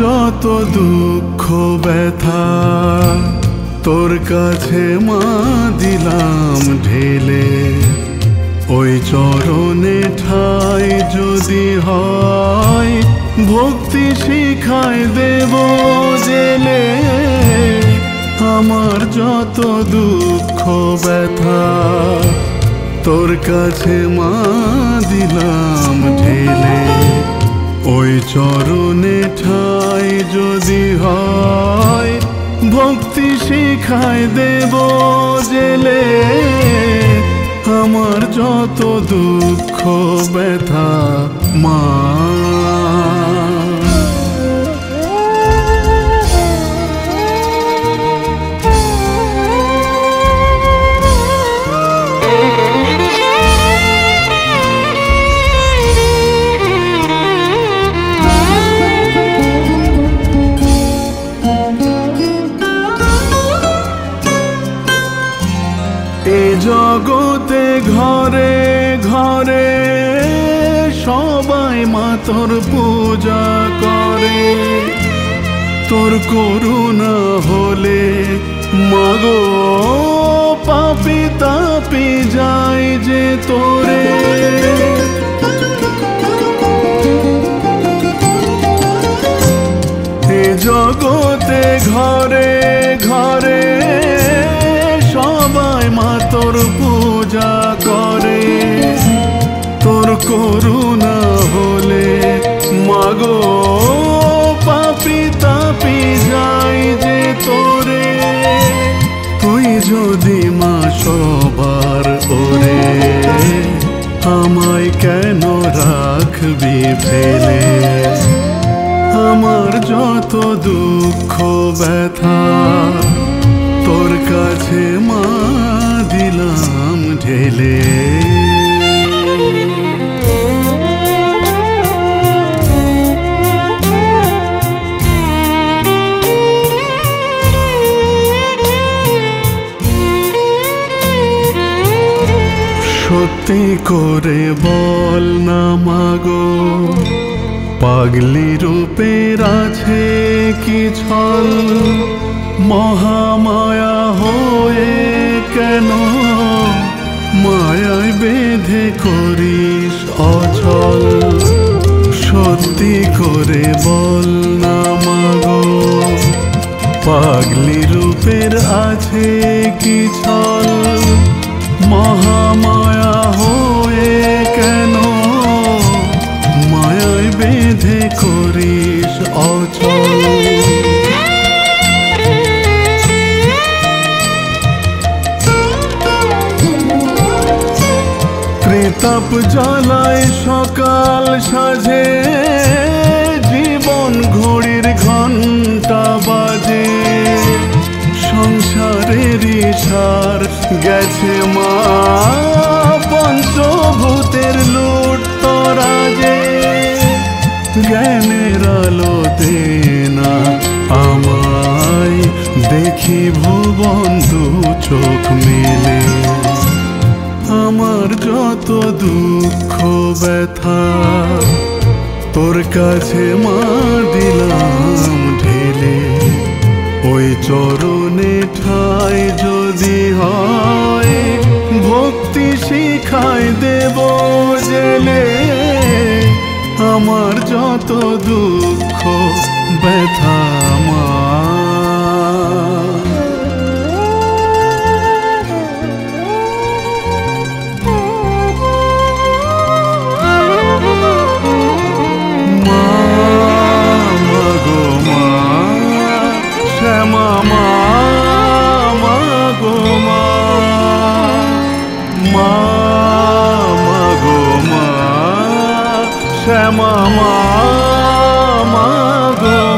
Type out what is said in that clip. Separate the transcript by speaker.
Speaker 1: যত দুঃখ ব্যথা তোর কাছে মা দিলাম ঢেলে, ওই চরণে ঠাই যদি হয় ভক্তি শিখায় দেব জেলে। আমার যত দুঃখ ব্যথা তোর কাছে মা দিলাম ঢেলে, ওই চরণে ঠাই যদি হয় ভক্তি শিখায় দেব জেলে। আমার যত দুঃখ ব্যথা মা, জগতে ঘরে ঘরে সবাই মা তোর পূজা করে, তোর করুণা হলে মাগো পাপি তাপি যায় যে তোরে। এ জগতে ঘরে ঘরে সবাই মা তোর পূজা করে, তোর করুণা হলে মাগো পাপি তাপি যাই যে তোরে। তুই যদি মা সবার ওরে আমায় কেন রাখবি ফেলে? আমার যত দুঃখ ব্যথা তোর কাছে মা দিলাম ঢেলে। সত্যি করে বল না মাগো পাগলি রূপের আছে কি ছল? মহামায়া হয়ে কেন মায়ায় বেঁধে করিস অচল? সত্যি করে বল না মাগো পাগলি রূপের আছে কি ছল? মহামায়া হয়ে কেন মায়ায় বেঁধে করিস অচল? তাপ জ্বালায় সকাল সাজে জীবন ঘড়ির ঘন্টা বাজে, সংসারের সার গেছে মা পঞ্চভূতের লুট তরাজে। জ্ঞানের আলোতে না আমায় দেখি ভুবন দু চোখ মেলে। আমার যত দুঃখ ব্যথা তোর কাছে মা দিলাম ঢেলে, ওই চরণে ঠাই যদি হয় ভক্তি শিখায় দেব জেলে। আমার যত দুঃখ ব্যথা মা, শ্যামা মা গো